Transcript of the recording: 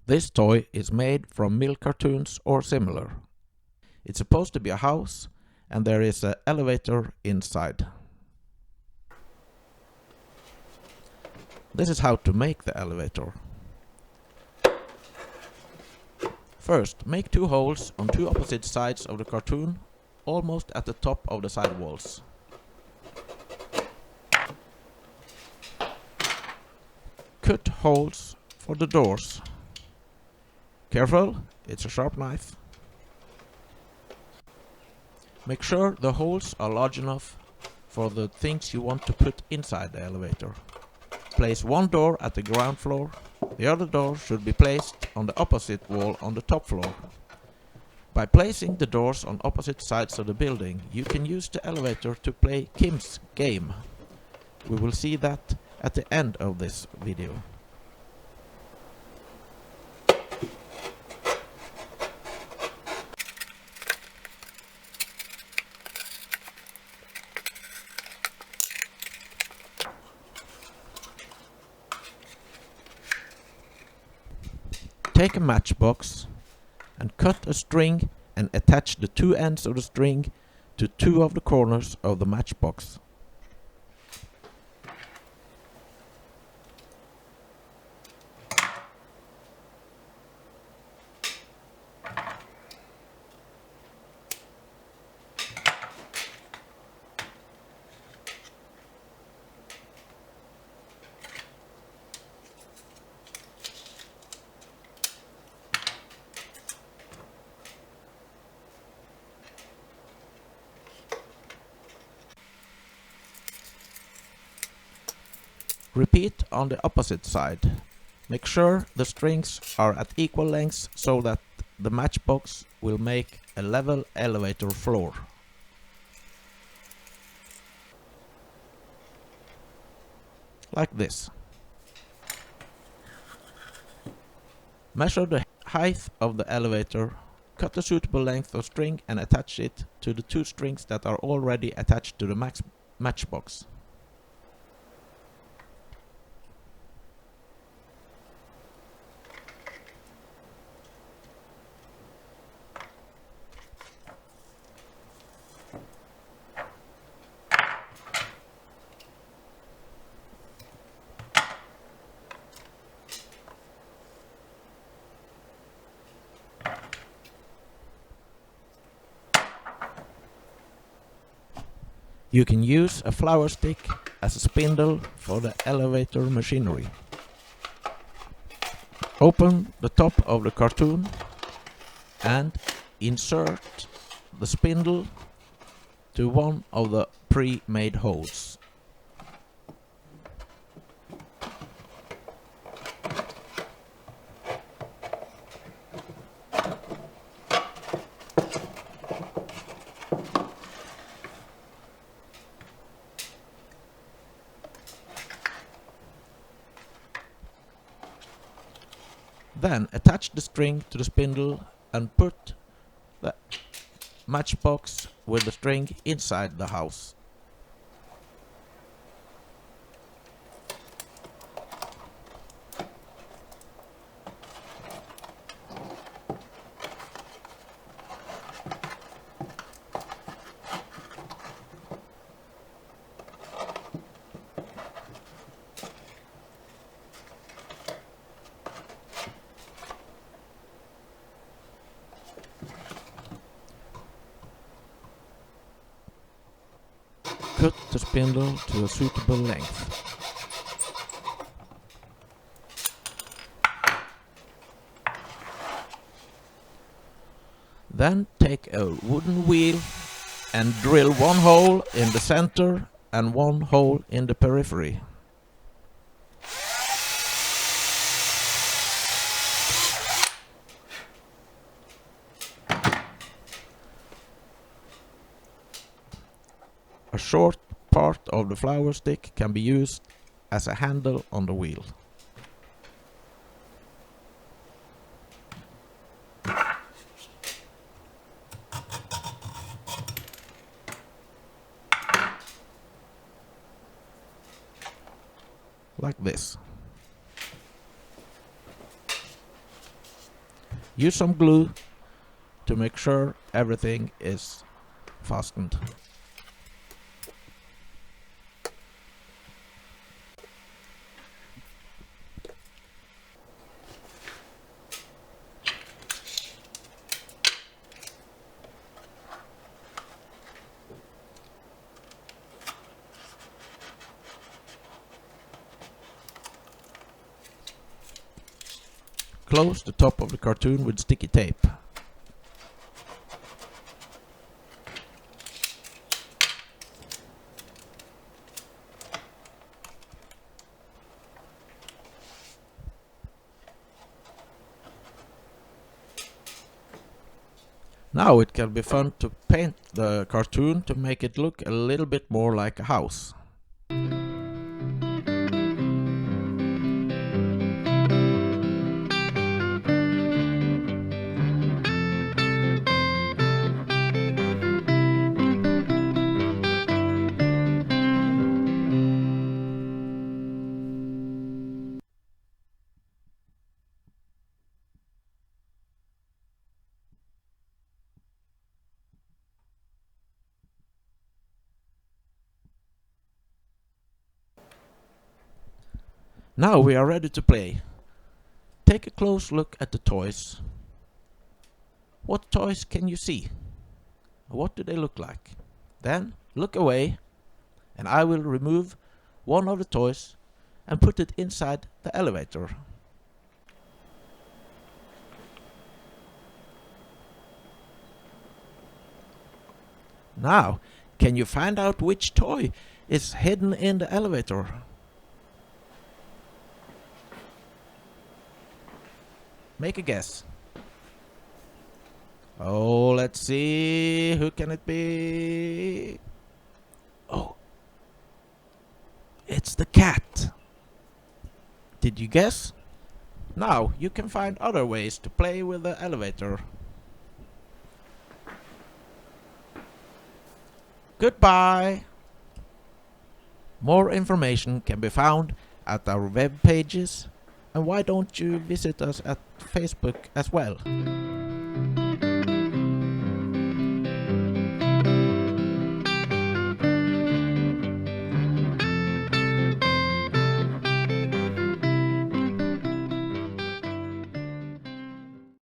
This toy is made from milk cartoons or similar. It's supposed to be a house, and there is an elevator inside. This is how to make the elevator. First, make 2 holes on 2 opposite sides of the cartoon, almost at the top of the side walls. Cut holes for the doors. Careful, it's a sharp knife. Make sure the holes are large enough for the things you want to put inside the elevator. Place one door at the ground floor. The other door should be placed on the opposite wall on the top floor. By placing the doors on opposite sides of the building, you can use the elevator to play Kim's game. We will see that at the end of this video. Take a matchbox and cut a string and attach the 2 ends of the string to 2 of the corners of the matchbox. Repeat on the opposite side. Make sure the strings are at equal lengths so that the matchbox will make a level elevator floor. Like this. Measure the height of the elevator, cut a suitable length of string and attach it to the 2 strings that are already attached to the matchbox. You can use a flower stick as a spindle for the elevator machinery. Open the top of the cartoon and insert the spindle to one of the pre-made holes. Then attach the string to the spindle and put the matchbox with the string inside the house. Cut the spindle to a suitable length. Then take a wooden wheel and drill 1 hole in the center and 1 hole in the periphery. A short part of the flower stick can be used as a handle on the wheel. like this. Use some glue to make sure everything is fastened. Close the top of the cartoon with sticky tape. Now it can be fun to paint the cartoon to make it look a little bit more like a house. Now we are ready to play. Take a close look at the toys. What toys can you see? What do they look like? Then look away, and I will remove one of the toys and put it inside the elevator. Now, can you find out which toy is hidden in the elevator? Make a guess. Oh, let's see. Who can it be? Oh, it's the cat. Did you guess? Now you can find other ways to play with the elevator. Goodbye. More information can be found at our web pages. And why don't you visit us at Facebook as well?